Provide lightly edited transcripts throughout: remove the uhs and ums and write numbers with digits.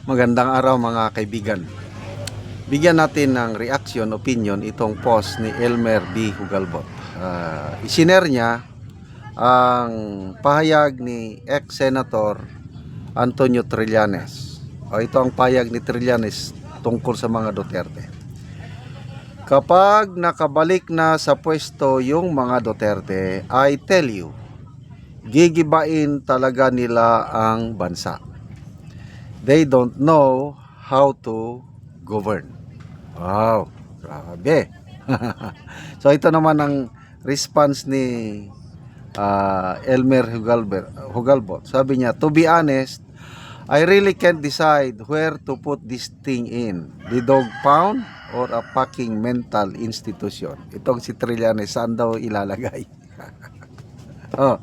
Magandang araw mga kaibigan. Bigyan natin ng reaction, opinion itong post ni Elmer B. Hugalbot. Isinare niya ang pahayag ni ex-senator Antonio Trillanes. Ito ang pahayag ni Trillanes tungkol sa mga Duterte. Kapag nakabalik na sa pwesto yung mga Duterte, I tell you, gigibain talaga nila ang bansa. They don't know how to govern. Wow, grabe. So ito naman ang response ni Elmer Hugalbot. Sabi niya, to be honest, I really can't decide where to put this thing in. The dog pound or a fucking mental institution. Itong si Trillanes, saan daw ilalagay? Oh,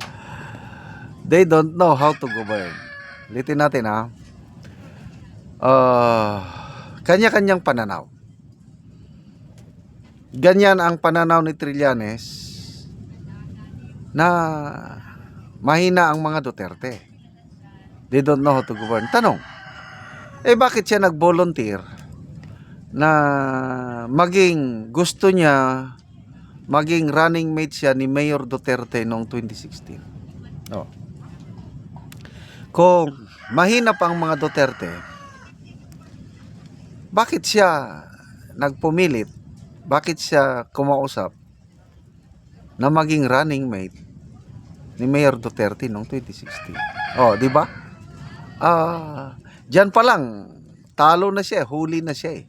they don't know how to govern. Litin natin ha. Kanya-kanyang pananaw. Ganyan ang pananaw ni Trillanes na mahina ang mga Duterte. They don't know how to govern. Tanong, bakit siya nag-volunteer na gusto niya maging running mate siya ni Mayor Duterte noong 2016? Oh. Kung mahina pa ang mga Duterte, bakit siya nagpumilit? Bakit siya kumausap na maging running mate ni Mayor Duterte noong 2016? Oh, di ba? Diyan pa lang talo na siya, huli na siya eh.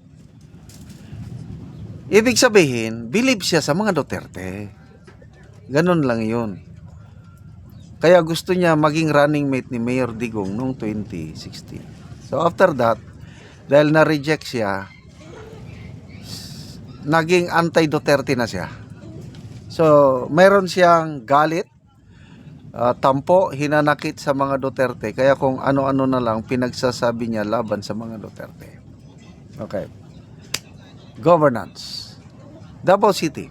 Ibig sabihin, believe siya sa mga Duterte. Ganun lang 'yun. Kaya gusto niya maging running mate ni Mayor Digong noong 2016. So after that, dahil na-reject siya, naging anti-Duterte na siya. So, meron siyang galit, tampo, hinanakit sa mga Duterte. Kaya kung ano-ano na lang pinagsasabi niya laban sa mga Duterte. Okay. Governance. Davao City.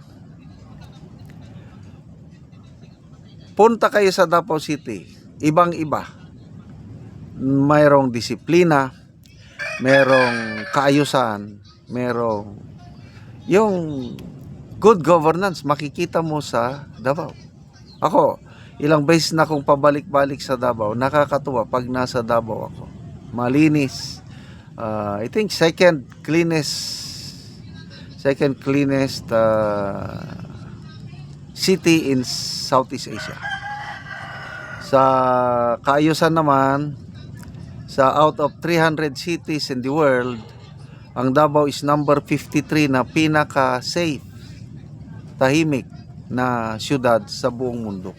Punta kayo sa Davao City. Ibang-iba. Mayroong disiplina, merong kaayusan, merong yung good governance makikita mo sa Davao. Ako, ilang beses na akong pabalik-balik sa Davao, nakakatuwa pag nasa Davao ako. Malinis. I think second cleanest city in Southeast Asia. Sa kaayusan naman, sa out of 300 cities in the world, ang Davao is number 53 na pinaka-safe, tahimik na syudad sa buong mundo.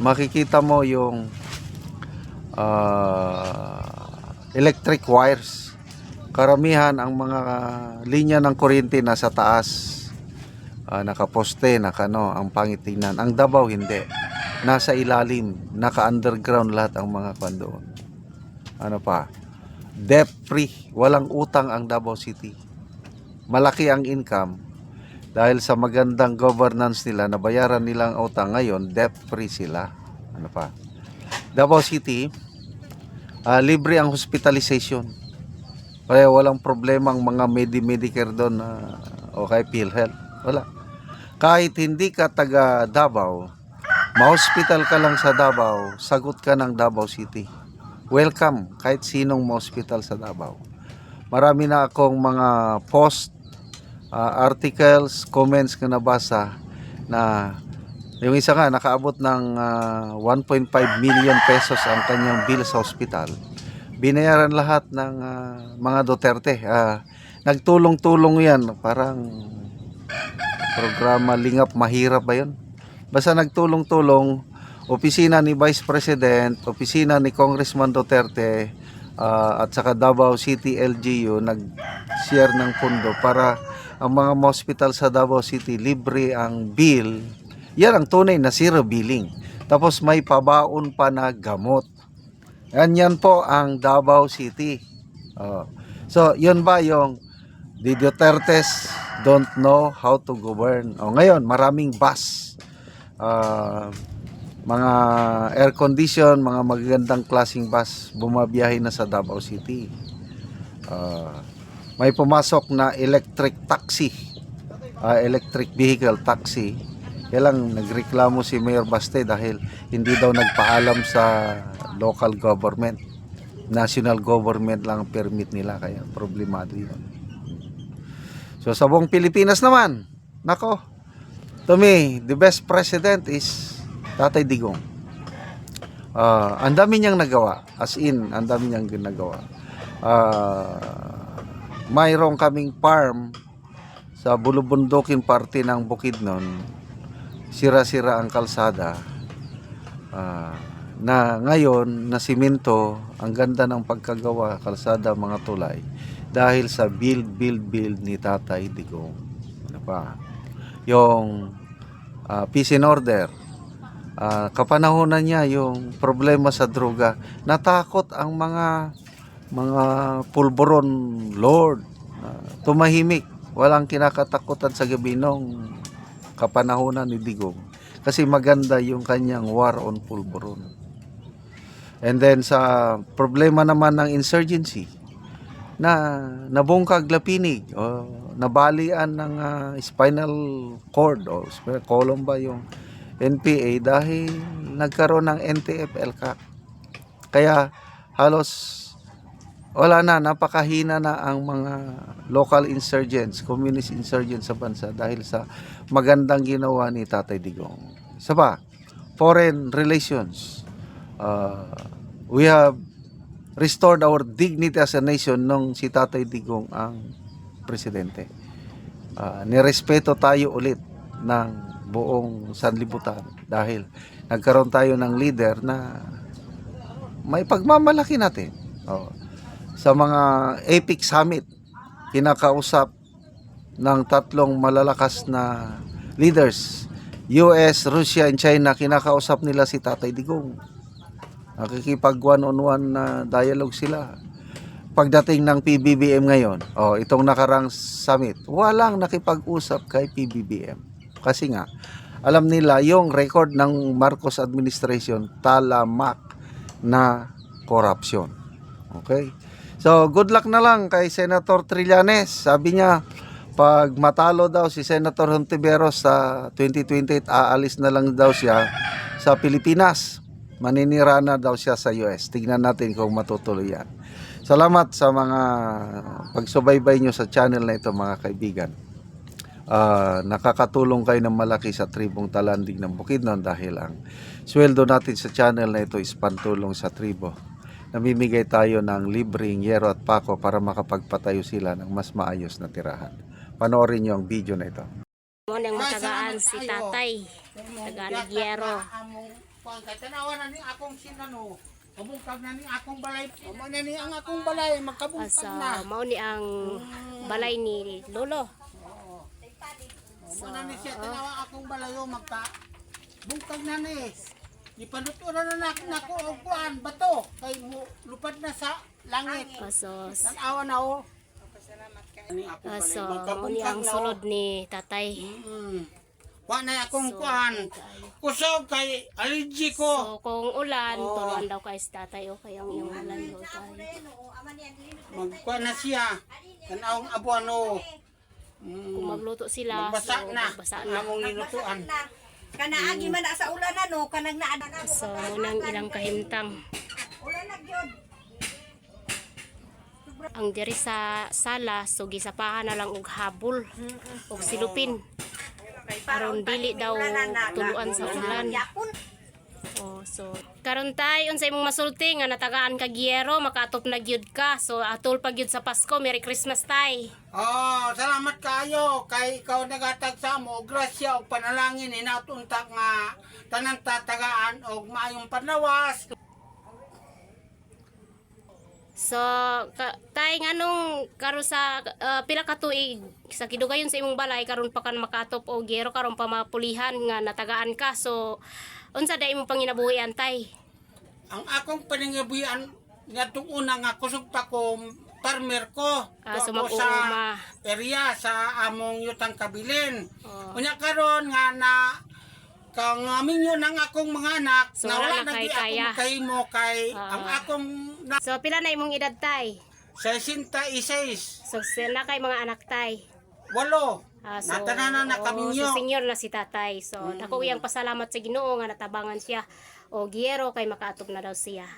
Makikita mo yung electric wires. Karamihan ang mga linya ng kuryente nasa taas, nakaposte, ang pangit tingnan. Ang Davao hindi. Nasa ilalim, naka-underground lahat ang mga kandoon. Ano pa? Debt-free, walang utang ang Davao City. Malaki ang income dahil sa magandang governance nila, nabayaran nilang utang, ngayon debt-free sila. Ano pa? Davao City, libre ang hospitalization. Kaya walang problema ang mga Medicare doon o kay PhilHealth. Wala. Kahit hindi ka taga Davao, ma-hospital ka lang sa Davao, sagot ka ng Davao City. Welcome kahit sinong ma-hospital sa Davao. Marami na akong mga post, articles, comments na nabasa na yung isa nga nakaabot ng 1.5 million pesos ang kanyang bill sa hospital. Binayaran lahat ng mga Duterte. Nagtulong-tulong yan. Parang programa Lingap Mahirap ba yun? Basta nagtulong-tulong, opisina ni Vice President, opisina ni Congressman Duterte, at saka Davao City LGU nag-share ng pondo para ang mga hospital sa Davao City libre ang bill. Yan ang tunay na zero billing. Tapos may pabaon pa na gamot. Yan po ang Davao City. So, yun ba yung the Dutertes don't know how to govern? Ngayon, maraming bus. mga air condition, mga magagandang klaseng bus bumabiyahe na sa Davao City. May pumasok na electric taxi, electric vehicle taxi. Kaya lang nagreklamo si Mayor Baste dahil hindi daw nagpaalam sa local government. National government lang ang permit nila, kaya problemado yun. So sa buong Pilipinas naman, nako, to me, the best president is Tatay Digong. Ang dami niyang nagawa, as in, ang dami niyang ginagawa. Mayroong kaming farm sa Bulubundukin parte ng Bukidnon, sira-sira ang kalsada, na ngayon na simento, ang ganda ng pagkagawa kalsada, mga tulay, dahil sa build ni Tatay Digong. Ano pa? Yung peace and order, kapanahonan niya yung problema sa droga, natakot ang mga pulburon lord, tumahimik, walang kinakatakutan sa gabi nung kapanahonan ni Digong, kasi maganda yung kanyang war on pulburon. And then sa problema naman ng insurgency, na nabungkag lapinig o nabalian ng spinal cord o spinal column ba yung NPA dahil nagkaroon ng NTF-ELCAC. Kaya halos wala na, napakahina na ang mga local insurgents, communist insurgents sa bansa dahil sa magandang ginawa ni Tatay Digong. Isa pa, foreign relations. We have restored our dignity as a nation nung si Tatay Digong ang presidente. Nirespeto tayo ulit ng buong sanlibutan dahil nagkaroon tayo ng leader na may pagmamalaki natin. Sa mga APEC summit, kinakausap ng tatlong malalakas na leaders, US, Russia, and China, kinakausap nila si Tatay Digong. Nakikipag one-on-one na dialogue sila. Pagdating ng PBBM ngayon, itong nakarang summit, walang nakipag-usap kay PBBM. Kasi nga, alam nila yung record ng Marcos administration, talamak na corruption. Okay? So, good luck na lang kay Senator Trillanes. Sabi niya, pag matalo daw si Senator Hontiveros sa 2028, aalis na lang daw siya sa Pilipinas. Maninira na daw siya sa US. Tignan natin kung matutuloy yan. Salamat sa mga pagsubaybay nyo sa channel na ito, mga kaibigan. Nakakatulong kayo ng malaki sa tribong Talandig ng Bukidnon dahil ang sweldo natin sa channel na ito is pantulong sa tribo. Namimigay tayo ng libreng yero at pako para makapagpatayo sila ng mas maayos na tirahan. Panoorin nyo ang video na ito. Mo nang matagaan si tatay, tagaan yero. Kay tanawan na ni akong sinano, kabungkag na ni akong balay, mo na ni ang akong balay magkabungkag na. Mao ni ang balay ni lolo. Mo na ni siya tanawa akong balayo magka bungkag na ni. Ipanuturan na nako og kuan bato kay lupad na sa langit. Tanawa na o. Mao ni ang sulod ni tatay. Wa na akong kuan. Kusog kay allergy ko. So kung ulan, turuan daw kay si tatay o kayang iyong ulan daw tayo. Magkuan na siya. Tanawang abuano. Kung magluto sila, magbasa so na. magbasa na. Among nilutuan. Kanaagi man sa ulanan no, kanang naada. So munang ilang kahimtang. Ulan na gyud. Ang diri sa sala, so gisapahan na lang og habol og silupin. Aron dili daw tuluan sa ulan. So karon tay unsay imong masulti nga natagaan ka giyero, makatop na gyud ka. So atol pa gyud sa Pasko, Merry Christmas tay. Salamat kayo kay ikaw nagatag sa amo grasya og panalangin inatunta nga tanang tatagaan og maayong panlawas. So tay nganong karon sa pila ka tuig sa kidugayon sa imong balay karon pa kan makatop og giyero, karon pa mapulihan nga natagaan ka. So unsa day imong panginabuhian tay? Ang akong paningabuhian ngadtong una nga kusog pa ko farmer ko. So Ako sa area sa among yutang kabilin. Unya karon nga na kang minyo ng akong mga anak So, na wala wala na kay nagi kaya. akong kahimo kay ang akong na So pila na imong edad tay? 66 So sila kay mga anak tay. walo So, natananan na kami so nyo. senior na si tatay. So dako iyang pasalamat sa Ginoo nga natabangan siya o giyero kay makaatog na daw siya.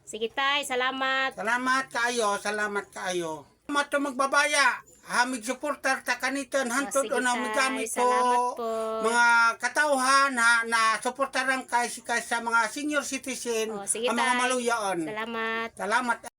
Sige tay, salamat. Salamat kaayo, salamat kaayo. Mato magbabaya, hamig suportar ta kaniton hantod sige, na tay. migamit Salamat ko po. mga katauhan na suportaran kay sa mga senior citizen O, sige ang mga tay. maluyaon. Salamat. Salamat.